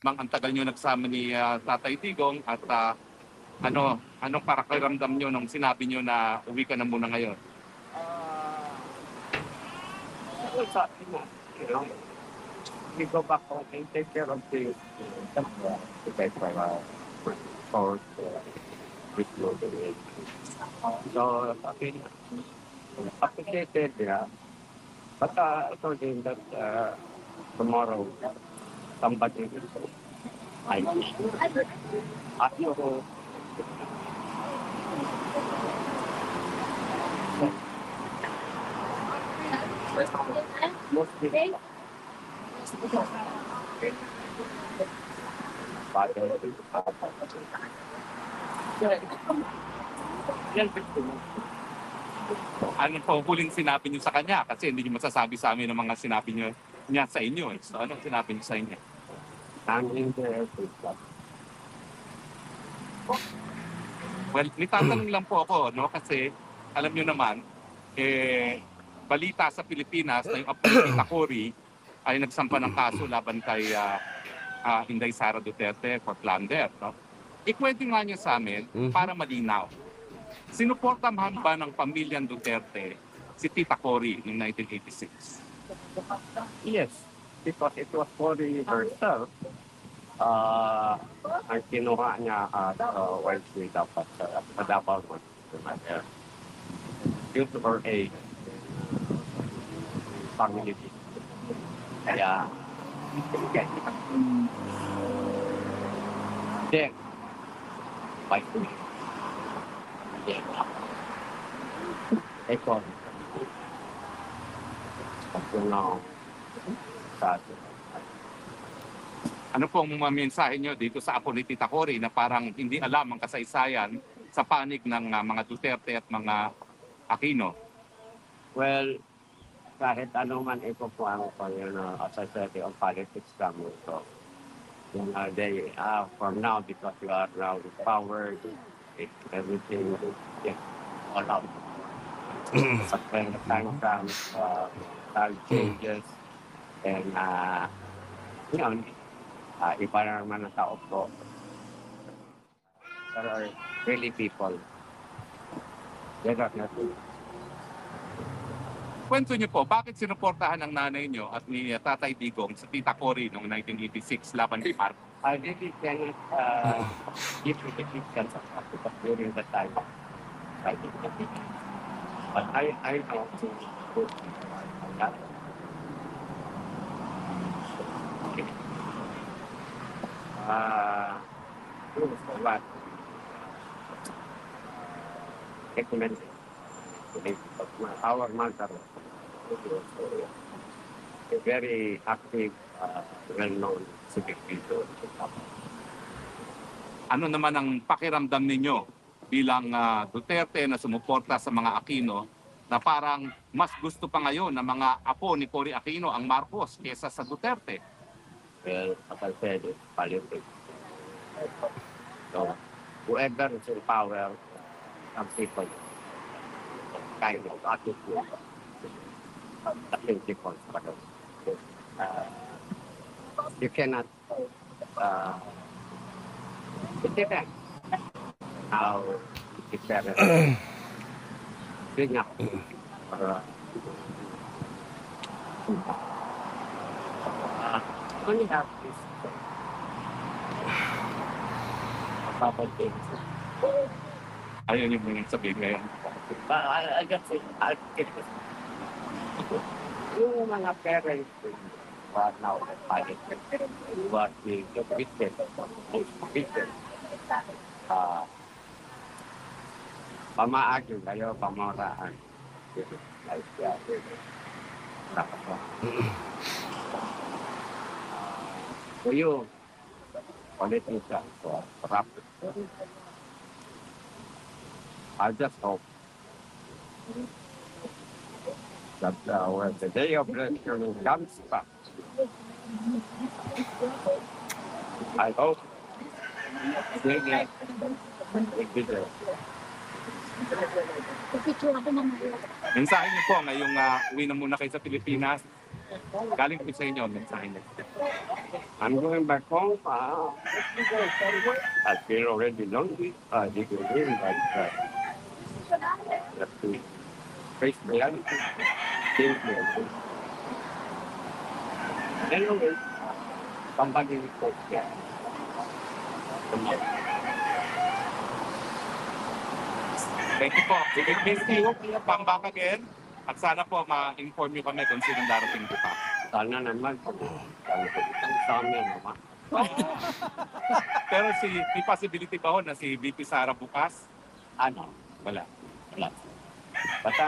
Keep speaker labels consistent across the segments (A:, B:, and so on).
A: Ang tagal nyo nagsama ni Tatay Digong at anong pakiramdam nyo nung sinabi nyo na uwi ka na muna ngayon?
B: Sabi mo, we go back home and take care of the for with you. So, sabi niya, appreciated niya. But I told him that tomorrow, somebody will say, I wish you. At you, mostly, father, yan,
A: Ano po huling sinabi nyo sa kanya? Kasi hindi nyo masasabi sa amin ang mga sinabi niya sa inyo. So anong sinabi nyo sa inyo?
B: hanging there, please.
A: Well, nitatanong lang po ako, no? Kasi alam nyo naman, balita sa Pilipinas na yung apo ni Tita Cory ay nagsampa ng kaso laban kay Inday Sara Duterte for plunder, no? Ikwento nga niyo sa amin para malinaw. Sinuportahan ba ng pamilyang Duterte si Tita Cory noong 1986?
B: Yes, because it was for herself. Ang kinuha niya at wisely dapat sa Davao due to her age, family. Kaya, then, by ikaw, no, sa
A: Ano pong mga mensahe nyo dito sa apo ni Tita Cory na parang hindi alam ang kasaysayan sa panig ng mga Duterte at mga Aquino?
B: well, kahit ano man ito po ang as I said, on politics kami. So, they, from now, because you are now empowered, everything, yeah, all out. But when the time comes, time changes, and, yun, iba na naman ang tao po. There are really people. There are nothing.
A: Kwento nyo po, bakit sinuportahan ng nanay nyo at ni Tatay Digong sa Tita Cory noong 1986 laban kay Marcos?
B: I really cannot give you the details of that because during the time, I didn't think. But I know that. What? Recommend our mother, a very active, well-known civic leader.
A: Ano naman ang pakiramdam ninyo bilang Duterte na sumuporta sa mga Aquino na parang mas gusto pa ngayon ng mga apo ni Cory Aquino ang Marcos kesa sa Duterte?
B: Well, as I said, it's politics. So, whoever is in power, some people kind of attitude. Nothing different. But, you cannot, it depends how it's better. Bring up or only have this couple things.
A: Ayun yung mga sabihin ngayon.
B: But I just say, I'll get this. Yung mga parents who are now politics, who are being victim, pamaagyo kayo, pamoraan. Like that. So you, politicians, corrupt. I just hope that when the day of rescue comes back, I hope they will be there.
A: Mensahe niyo po ngayong uwi na muna kayo sa Pilipinas. Galing po sa inyo, mensahe niyo.
B: I'm going back home. I feel already lonely. This is really but have to face reality. Things will be. Anyway, somebody will take care.
A: Thank you po. We will miss you. Come back again. At sana po ma-inform nyo kami kung sinong darating bukas.
B: Sana naman. Sana naman.
A: Pero may possibility ba ho na si VP Sara bukas?
B: Ano?
A: Wala.
B: Wala. Basta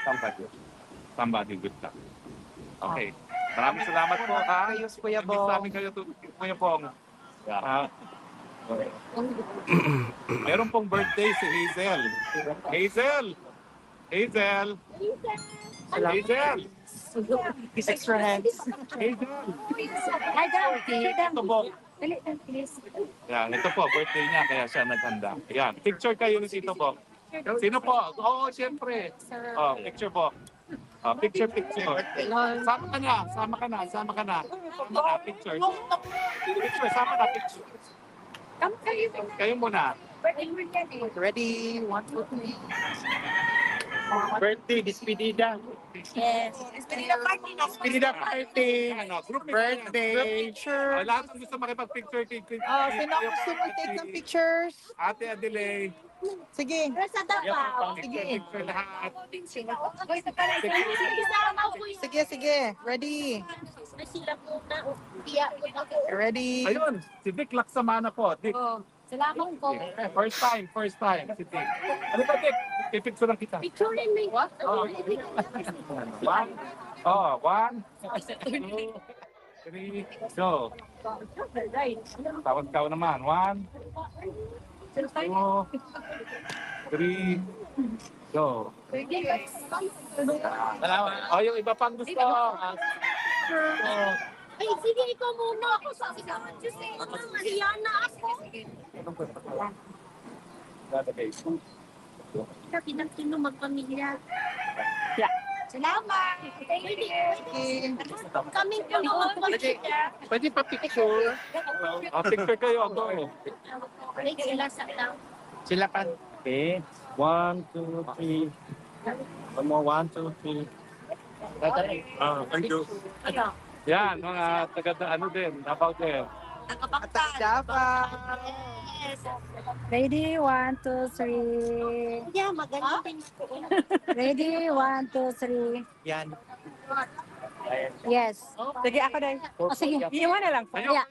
B: somebody.
A: Somebody good luck. Okay. Maraming salamat po ha.
C: Ayos, Kuya
A: Miss
C: Bong.
A: namin kayo, Kuya Bong.
B: Yeah.
A: Meron pong birthday si Hazel. Hazel! Hazel! Hazel!
C: Extra hands.
A: Hazel!
D: Hi, Dad.
A: Ito po.
D: Dali, please.
A: Yan, ito po, birthday niya, kaya siya naghanda. Yan, picture kayo ni Tito po. Sino po? Oo, siyempre. Oh, picture po. Oh, picture. Sama ka na, sama ka na. Sama na, picture. Picture, sama na, picture.
D: Come kayo.
A: Kayo muna.
C: Ready? 1, 2, 3.
B: Birthday, despedida.
D: Yes. Despedida party na.
B: Despedida party.
A: Ano, group
B: Birthday.
C: Sure.
A: Lahat ng gusto makipag-picture kay
C: Sino ang gusto mag-take ng pictures?
A: Ate Adelaide.
C: Sige.
D: Rasa Davao.
C: Sige.
A: Picture lahat.
C: Sige. Ready?
D: Sila muna. Iya.
C: Ready?
A: Ayun, si Vic Laksamana po. Dick.
D: Oh, salamat po.
A: First time, si Dick. Ano ba, Dick? Pipicture lang kita.
D: Picture rin may what?
A: One, two, three, go. Tawag ka naman. 1, 2, 3, go. Oh, yung iba pang gusto.
D: Ay, sige, ikaw muna. Ako sa kasama Diyos eh. Mariana ako. Pinagtino magpamilya. Salamat. Kaming puno magpamilya.
A: Pwede pa picture. Picture kayo. Go.
D: Ay, sila sa tao.
B: Sila pa. Okay. 1, 2, 3. One more. 1, 2, 3. Thank you.
D: Ano?
A: Yan, mga taga ano din, about there.
D: Nakapaktan.
C: Davao.
D: Yes.
E: Ready, 1, 2, 3.
D: Yeah, maganda din.
E: Ready, 1, 2, 3.
C: Yan.
E: Yes.
C: Sige, ako din.
E: O sige,
C: Iwan na lang po.
A: Kayo.
E: Yeah.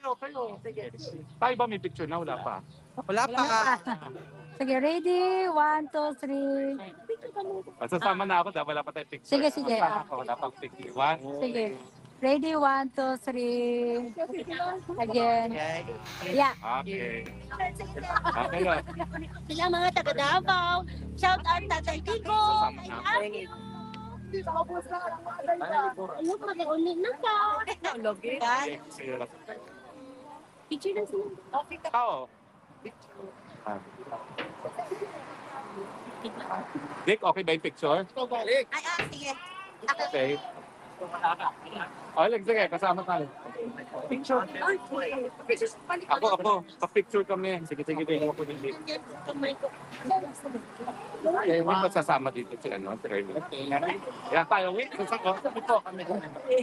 A: Tayo ba may picture na? Wala pa.
C: Wala pa.
E: Sige, ready, 1, 2, 3.
A: Sasama na ako dahil wala pa tayong picture.
E: Sige, sige.
A: Sasama ako, wala pang picture. 1,
E: Sige. Ready, 1, 2, 3. Again.
C: Okay.
E: Yeah.
A: okay. Okay lang.
D: Sila mga taga Davao. Shout out Tatay Kiko. I love you. Ayun, mag-ulit na ka. Picture lang sila.
A: Tao. Dick, okay ba yung picture?
D: Ay, sige.
A: Okay. Alex, sige, kasama tayo. Picture. Ako. Pa-picture kami. Sige, tingin ako din dito. May masasama dito si ano, si Ernie. Yan tayo, wait. Sasama ko kami.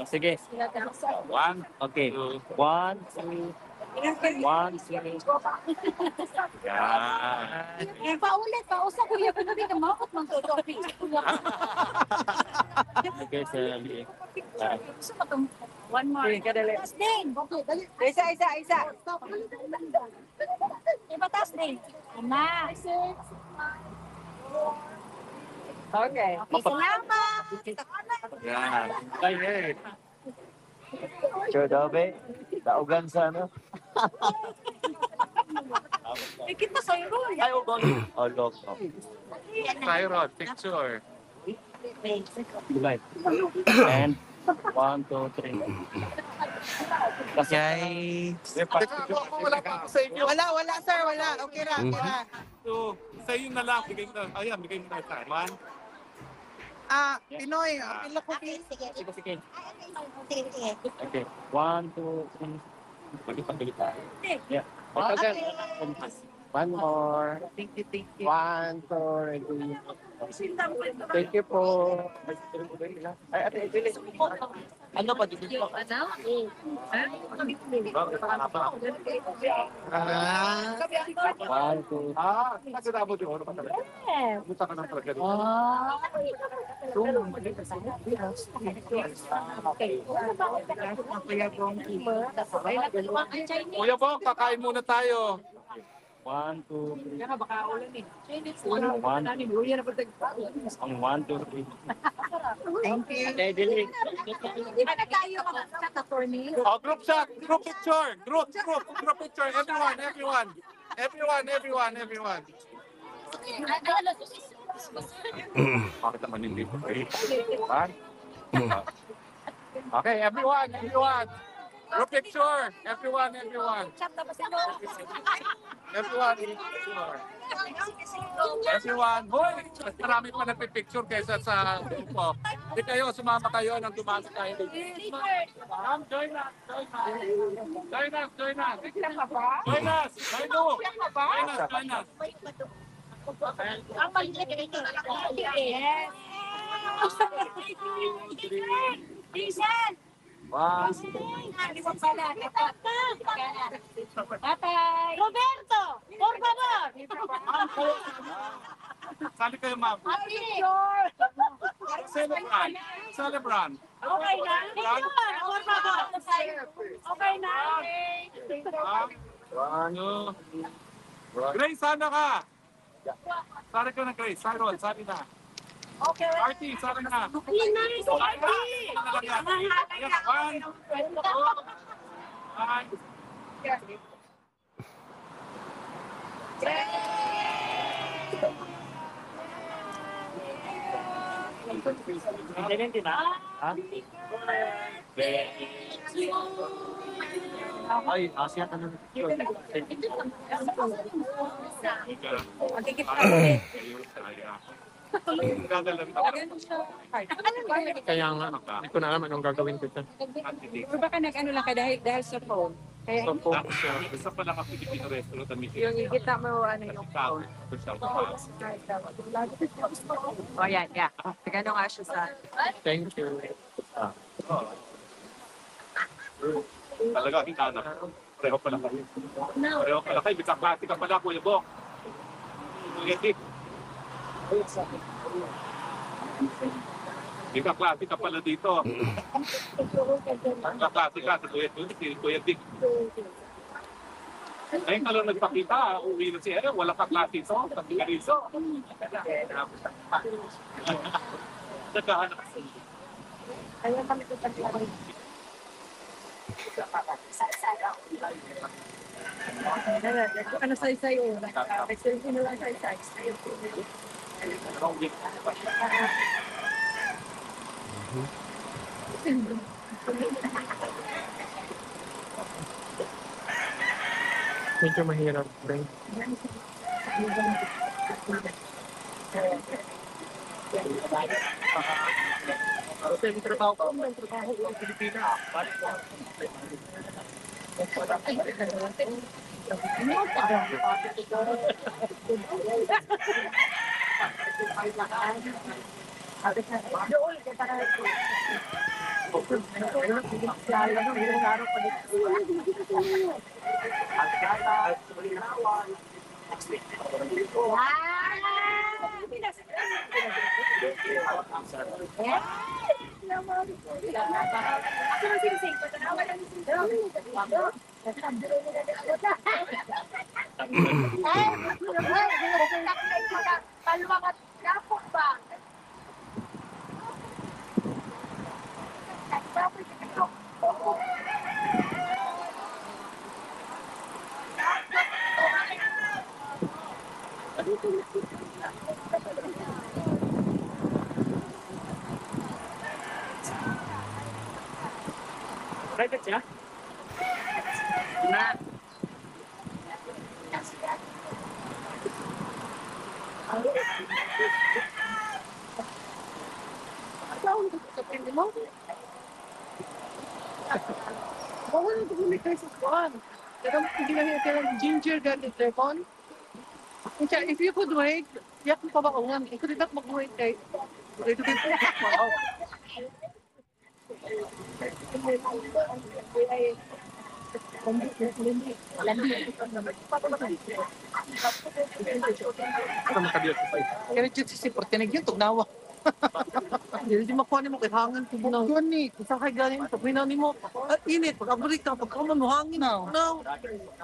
A: Sige. 1,
B: Okay. 1, 2. 1, 2. Yan.
D: Paulit, pausa ko yung pinabi na makot mang todo.
B: Okay, sir.
D: One more. Taas din. Okay, dali.
C: Isa.
D: Iba taas din. Ama.
C: Okay.
D: Salamat.
A: yan. Ay,
B: Sure, Dobe. Taugan sa ano?
D: Kita sa'yo.
B: Ay, ugon. Oh, look.
A: Tyrod, picture.
B: Goodbye. And 1, 2, 3.
C: Okay.
A: Wala pa ako sa inyo.
C: Wala, sir. Wala. Okay na.
A: So, sa inyo na lang. Bigay mo na. Ayan, bigay mo na sa 1.
C: Pinoy. Pila ko.
D: Sige.
B: Sige.
D: Sige.
B: Okay. 1, 2, 3.
A: Pagkipagkili tayo. Yeah.
C: Okay.
F: One more.
C: Thank you, thank you.
F: One, two, ready. Thank you po. Ay, ate, Julie. Ano pa dito? One, two.
A: Kasi nabot yung pa talaga. Punta ka ng talaga dito. Kuya Bong, kakain muna tayo.
F: One, two, three.
C: Baka ulan eh.
F: One, one, two, three.
C: Thank you.
F: Ate, Julie.
E: Di ba na tayo sa attorney?
A: Oh, group shot, group picture, group picture, everyone. Bakit naman hindi po kayo? Okay, everyone. Group picture, everyone. Everyone, hoy! Mas marami pa nagpipicture kaysa sa grupo. Hindi kayo, sumama kayo nang dumami tayo. Ma'am, join us.
D: Ang maliit ito. Yes. Listen.
F: One.
D: Tatay. Roberto, por favor.
A: Sali kayo, ma'am. Celebrant.
D: Okay na? Por favor. Okay na?
A: Grace, sana ka? Sali ka na, Grace. Cyril, sali na.
D: Okay.
A: Artie, sali na.
D: Nice.
A: One, two, five.
F: Ay, Asia ka na.
C: Magkikip ka ulit.
F: Kaya nga, hindi ko na alam anong gagawin ko dyan.
C: Or baka nag-ano lang ka dahil sa phone. Kaya
F: So po,
A: Isa pa lang ang Filipino restaurant ang
C: yung igita mo ano yung phone. O yan, yeah. Nagano nga siya sa...
F: thank you.
A: Talaga, hinana. Pareho pala kayo. Bitaklati ka pala, Kuya Bong. Kuya Dick. Bitaklati ka pala dito. Bitaklati ka sa Kuya Dick. Ngayon ka lang nagpakita, uwi na si Ere, wala kaklase ito, pati ka rin ito. Nagkahanap.
C: Ayaw kami ito sa ano say-say o? Nag-selfie na lang say-say.
F: Medyo mahirap rin. Kasi yung trabaho ko, may trabaho ko sa Pilipinas. Private siya? Na. Bawal Hindi tayo sa kuwan. Pero hindi na niya kailang ginger ganit lemon. Kaya if you could wait, yak mo pa ba ungan? Ikaw din mag-wait kay. Ito din po. Ano makabiyot sa sa'yo? Kaya rin si Sipor, tinagyan, tugnawa. Hindi makuha ni mo kay hangin tugnaw. Yun ni, isang kay galing, pag minaw ni mo, init, pag-abrik ka, pagkaman mo hangin. No.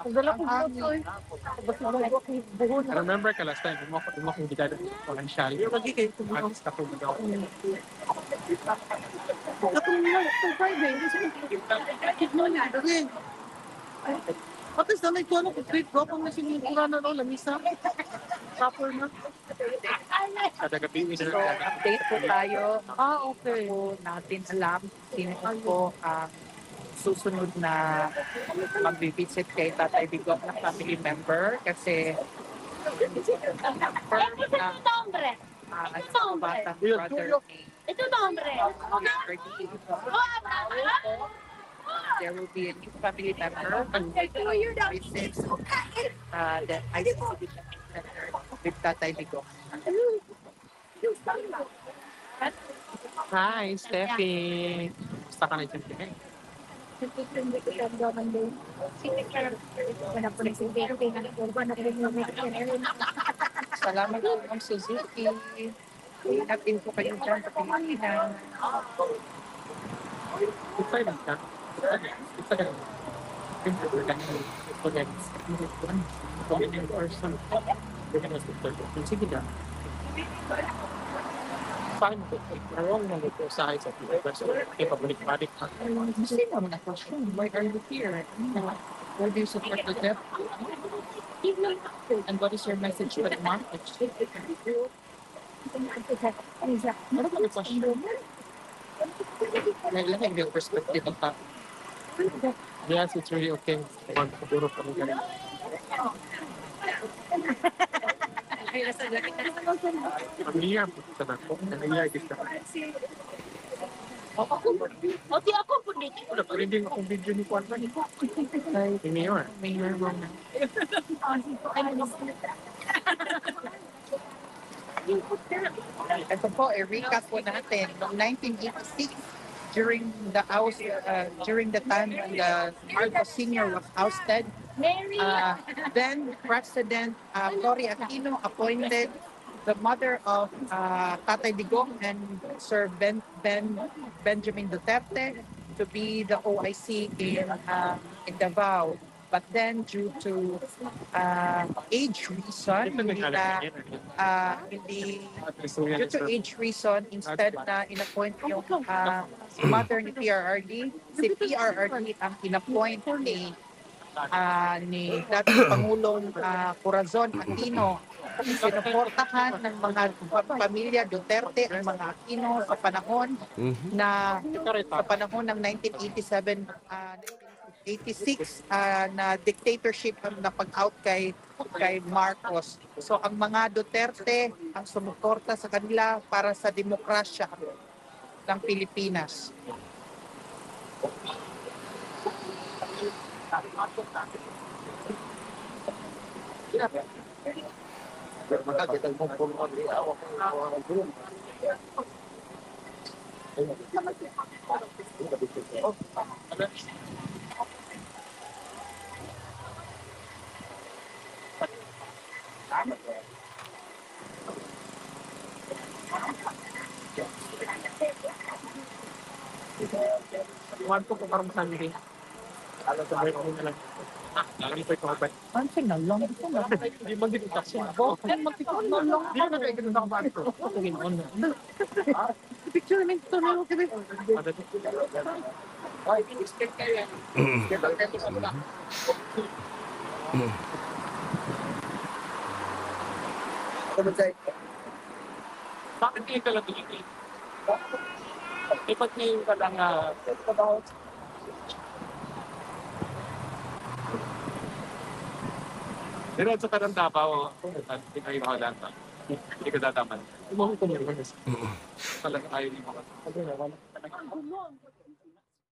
F: Pagdala ko mo ito. Basta bago ako buhon.
G: I remember ka last time, mo akong gitado financial.
F: Lagi kayo tugnaw.
G: Artist ako magawa.
F: Katong nila, itong Friday. Dali. At least nanay ko ano, complete ko kung nasinigura na no, lamisa. Proper na.
G: Kada gabi, may
C: So, update po tayo.
F: Okay.
C: Po natin alam sino po ang susunod na mag-visit kay Tatay Digong na family member kasi confirm na
D: nombre.
C: ang batang brother ni
D: Ito nombre.
C: Fergie. There will be a new family member who visits the ICC Center with Tatay Digong.
G: Hi, Steffi! Gusto ka na dyan?
C: Salamat po, Ma'am Suzuki. Ingatin po kayo dyan sa Pilipinas.
G: Excited ka? Excited. Sige na. Saan mo ito? Marong na ito sa isa. Ipabalik-balik ka.
C: Sino mo na question? Why are you here? Why do you support the debt? And what is your message to the market?
G: Ano ba yung question?
C: Nailang yung perspective ng tao.
G: Yes, it's really okay. Magpapuro pa rin ganun. Familiar po sa nako. Familiar kita.
D: O di ako po dito.
G: Wala pa rin din akong video ni Juan. Ay, Mayor.
C: Mayor Rona. Ito po, i-recap po natin. Noong 1986, during the time when Marcos Sr. was ousted,
D: Mary.
C: then President Cory Aquino appointed the mother of Tatay Digong and Sir Benjamin Duterte to be the OIC in Davao. But then due to age reason, due to age reason, instead na in-appoint yung mother ni PRRD, si PRRD ang in-appoint ni dating Pangulong Corazon Aquino. Sinuportahan ng mga pamilya Duterte ang mga Aquino sa panahon ng 1987 86 na dictatorship na pag-out kay Marcos. So ang mga Duterte ang sumuporta sa kanila para sa demokrasya ng Pilipinas.
G: Juan po kung parang sabi rin. Alam sa birthday mo na lang. Alam ko ito ba?
C: Ano na lang ito na?
G: Di ba dito kasi? Bakit magtikon na lang? Di ba nag-egin na ako ba ito? Tingin mo na.
F: Picture namin ito na ako kami.
G: Ay, expect kayo yan. Bakit kayo ka lang dito? Ipat ngayon ka lang pero sa kanang Davao, hindi kayo makadata. Hindi ka dataman. Umuwi ko meron. Talaga ayaw niyo makadata.